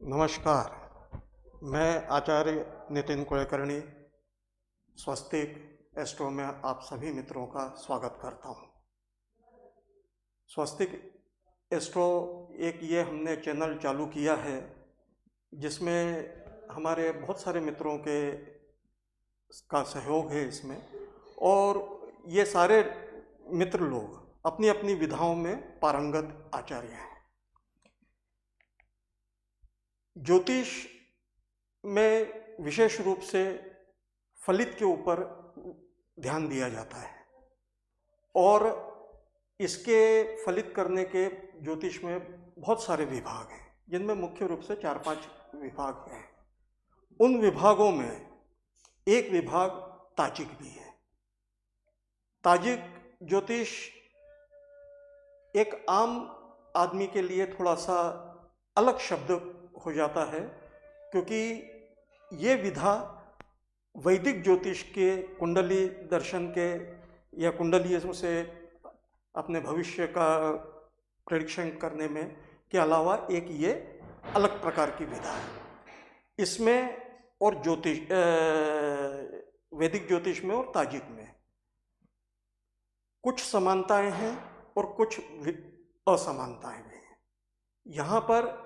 नमस्कार। मैं आचार्य नितिन कुलकर्णी स्वस्तिक एस्ट्रो में आप सभी मित्रों का स्वागत करता हूं। स्वस्तिक एस्ट्रो एक ये हमने चैनल चालू किया है जिसमें हमारे बहुत सारे मित्रों का सहयोग है इसमें, और ये सारे मित्र लोग अपनी अपनी विधाओं में पारंगत आचार्य हैं। ज्योतिष में विशेष रूप से फलित के ऊपर ध्यान दिया जाता है, और इसके फलित करने के ज्योतिष में बहुत सारे विभाग हैं, जिनमें मुख्य रूप से 4-5 विभाग हैं। उन विभागों में एक विभाग ताजिक भी है। ताजिक ज्योतिष एक आम आदमी के लिए थोड़ा सा अलग शब्द हो जाता है, क्योंकि ये विधा वैदिक ज्योतिष के कुंडली दर्शन के या कुंडली से अपने भविष्य का प्रेडिक्शन करने में के अलावा एक ये अलग प्रकार की विधा है। इसमें और वैदिक ज्योतिष में और ताजिक में कुछ समानताएं हैं और कुछ असमानताएं भी हैं। यहाँ पर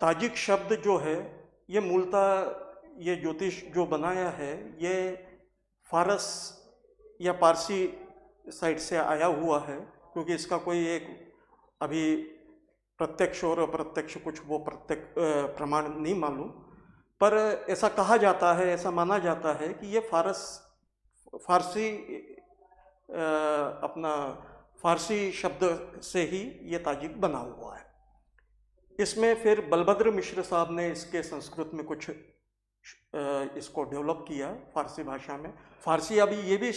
ताजिक शब्द जो है, ये मूलतः ये ज्योतिष जो बनाया है ये फारस या पारसी साइड से आया हुआ है, क्योंकि इसका कोई एक अभी प्रत्यक्ष और अप्रत्यक्ष कुछ वो प्रमाण नहीं मालूम, पर ऐसा कहा जाता है, ऐसा माना जाता है कि ये फारसी अपना फारसी शब्द से ही ये ताजिक बना हुआ है। इसमें फिर बलभद्र मिश्र साहब ने इसके संस्कृत में कुछ इसको डेवलप किया फारसी भाषा में। फारसी अभी ये भी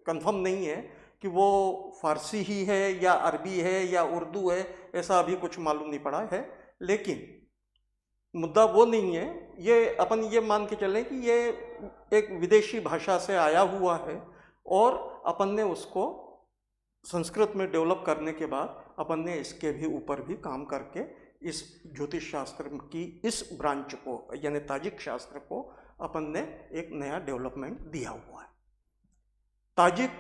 कंफर्म नहीं है कि वो फारसी ही है या अरबी है या उर्दू है, ऐसा अभी कुछ मालूम नहीं पड़ा है। लेकिन मुद्दा वो नहीं है, ये अपन ये मान के चलें कि ये एक विदेशी भाषा से आया हुआ है, और अपन ने उसको संस्कृत में डेवलप करने के बाद अपन ने इसके भी ऊपर भी काम करके इस ज्योतिष शास्त्र की इस ब्रांच को यानी ताजिक शास्त्र को अपन ने एक नया डेवलपमेंट दिया हुआ है। ताजिक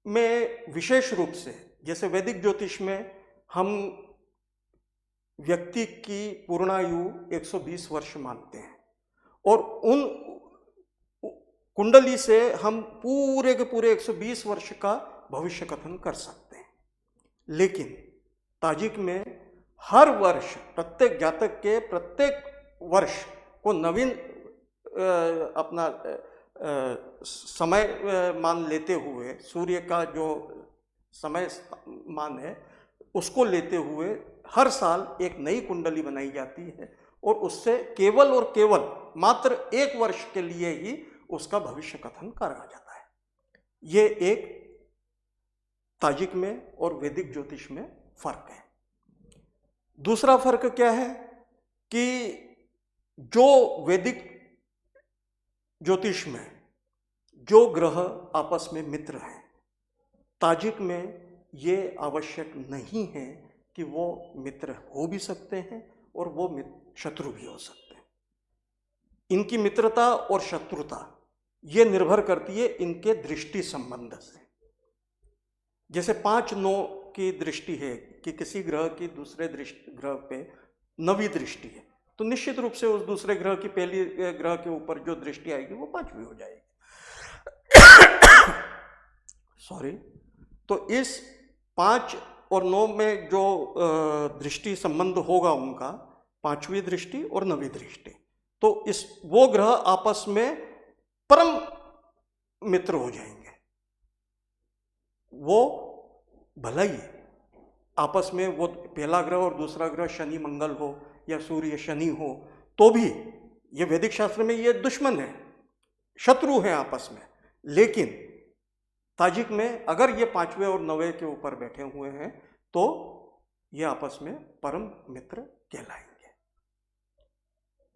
में विशेष रूप से, जैसे वैदिक ज्योतिष में हम व्यक्ति की पूर्णायु 120 वर्ष मानते हैं, और उन कुंडली से हम पूरे के पूरे 120 वर्ष का भविष्य कथन कर सकते हैं। लेकिन ताजिक में हर वर्ष प्रत्येक जातक के प्रत्येक वर्ष को नवीन अपना समय मान लेते हुए, सूर्य का जो समय मान है उसको लेते हुए हर साल एक नई कुंडली बनाई जाती है, और उससे केवल और केवल मात्र एक वर्ष के लिए ही उसका भविष्य कथन करा जाता है। ये एक ताजिक में और वैदिक ज्योतिष में फर्क है। दूसरा फर्क क्या है कि जो वैदिक ज्योतिष में जो ग्रह आपस में मित्र हैं, ताजिक में ये आवश्यक नहीं है कि वो मित्र हो भी सकते हैं और वो शत्रु भी हो सकते हैं। इनकी मित्रता और शत्रुता ये निर्भर करती है इनके दृष्टि संबंध से। जैसे 5-9 की दृष्टि है कि किसी ग्रह की दूसरे ग्रह पे 9वीं दृष्टि है, तो निश्चित रूप से उस दूसरे ग्रह की पहली ग्रह के ऊपर जो दृष्टि आएगी वो 5वीं हो जाएगी। सॉरी। तो इस 5 और 9 में जो दृष्टि संबंध होगा उनका, 5वीं दृष्टि और 9वीं दृष्टि, तो वो ग्रह आपस में परम मित्र हो जाएंगे। वो भला ही आपस में वो पहला ग्रह और दूसरा ग्रह शनि मंगल हो या सूर्य शनि हो, तो भी ये वैदिक शास्त्र में ये दुश्मन है, शत्रु हैं आपस में। लेकिन ताजिक में अगर ये 5वें और 9वें के ऊपर बैठे हुए हैं तो ये आपस में परम मित्र कहलाएंगे।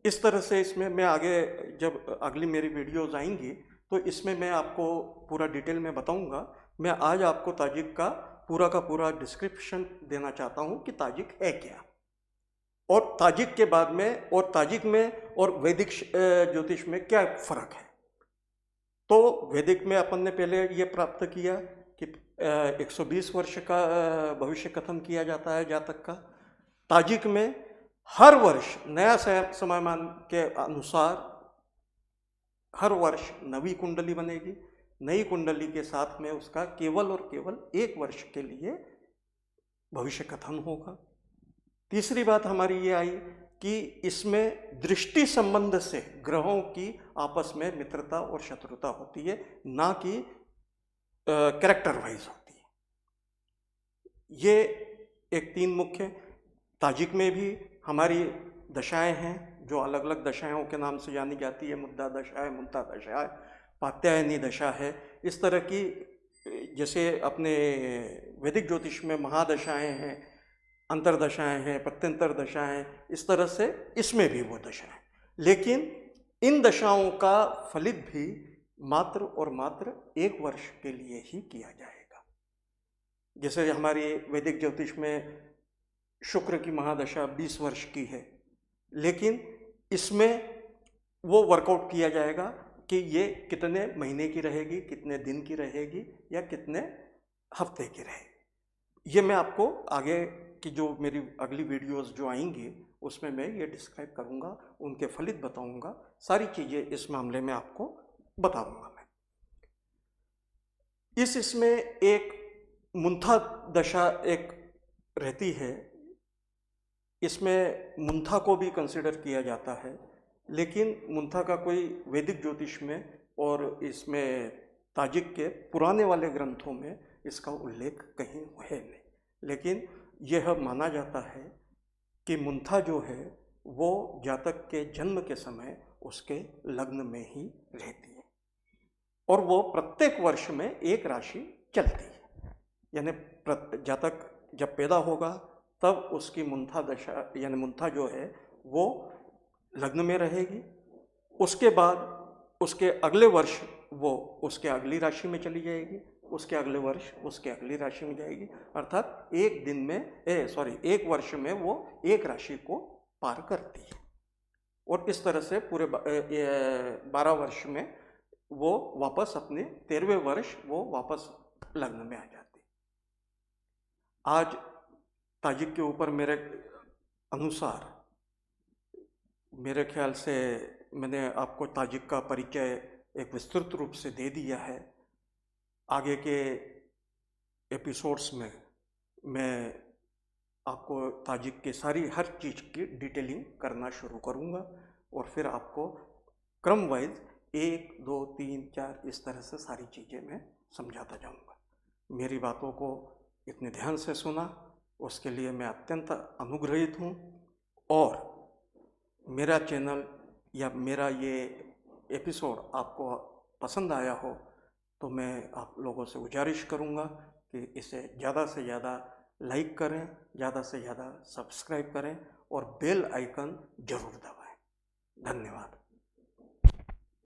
इस तरह से इसमें मैं आगे जब अगली मेरी वीडियोज आएंगी तो इसमें मैं आपको पूरा डिटेल में बताऊंगा। मैं आज आपको ताजिक का पूरा डिस्क्रिप्शन देना चाहता हूं कि ताजिक है क्या। और ताजिक के बाद में, और ताजिक में और वैदिक ज्योतिष में क्या फर्क है। तो वैदिक में अपन ने पहले ये प्राप्त किया कि 120 वर्ष का भविष्य कथन किया जाता है जातक का। ताजिक में हर वर्ष नया समयमान के अनुसार हर वर्ष नवी कुंडली बनेगी, नई कुंडली के साथ में उसका केवल और केवल 1 वर्ष के लिए भविष्य कथन होगा। तीसरी बात हमारी ये आई कि इसमें दृष्टि संबंध से ग्रहों की आपस में मित्रता और शत्रुता होती है, ना कि कैरेक्टर वाइज होती है। ये एक 3 मुख्य। ताजिक में भी हमारी दशाएं हैं जो अलग अलग दशाओं के नाम से जानी जाती है। मुद्दा दशा है, मुद्दा दशा है, पात्यायनी दशा है। इस तरह की, जैसे अपने वैदिक ज्योतिष में महादशाएं हैं, अंतरदशाएं हैं, प्रत्यंतर दशाएं, इस तरह से इसमें भी वो दशाएं। लेकिन इन दशाओं का फलित भी मात्र और मात्र 1 वर्ष के लिए ही किया जाएगा। जैसे हमारी वैदिक ज्योतिष में शुक्र की महादशा 20 वर्ष की है, लेकिन इसमें वो वर्कआउट किया जाएगा कि ये कितने महीने की रहेगी, कितने दिन की रहेगी, या कितने हफ्ते की रहेगी। ये मैं आपको आगे की जो मेरी अगली वीडियोस जो आएंगी उसमें मैं ये डिस्क्राइब करूँगा, उनके फलित बताऊँगा, सारी चीज़ें इस मामले में आपको बताऊँगा मैं। इसमें एक मुंथा दशा एक रहती है। इसमें मुंथा को भी कंसिडर किया जाता है, लेकिन मुंथा का कोई वैदिक ज्योतिष में और इसमें ताजिक के पुराने वाले ग्रंथों में इसका उल्लेख कहीं है नहीं। लेकिन यह माना जाता है कि मुंथा जो है वो जातक के जन्म के समय उसके लग्न में ही रहती है, और वो प्रत्येक वर्ष में 1 राशि चलती है। यानी जातक जब पैदा होगा तब उसकी मुंथा दशा यानी मुंथा जो है वो लग्न में रहेगी। उसके बाद उसके अगले वर्ष वो उसके अगली राशि में चली जाएगी, उसके अगले वर्ष उसके अगली राशि में जाएगी। अर्थात 1 वर्ष में वो 1 राशि को पार करती है, और इस तरह से पूरे 12 वर्ष में वो वापस अपने 13वें वर्ष वो वापस लग्न में आ जाती है। आज ताजिक के ऊपर मेरे अनुसार, मेरे ख्याल से मैंने आपको ताजिक का परिचय एक विस्तृत रूप से दे दिया है। आगे के एपिसोड्स में मैं आपको ताजिक के सारी हर चीज़ की डिटेलिंग करना शुरू करूँगा, और फिर आपको क्रम वाइज 1, 2, 3, 4 इस तरह से सारी चीज़ें मैं समझाता जाऊँगा। मेरी बातों को इतने ध्यान से सुना उसके लिए मैं अत्यंत अनुग्रहित हूँ, और मेरा चैनल या मेरा ये एपिसोड आपको पसंद आया हो तो मैं आप लोगों से गुजारिश करूँगा कि इसे ज़्यादा से ज़्यादा लाइक करें, ज़्यादा से ज़्यादा सब्सक्राइब करें, और बेल आइकन ज़रूर दबाएं। धन्यवाद।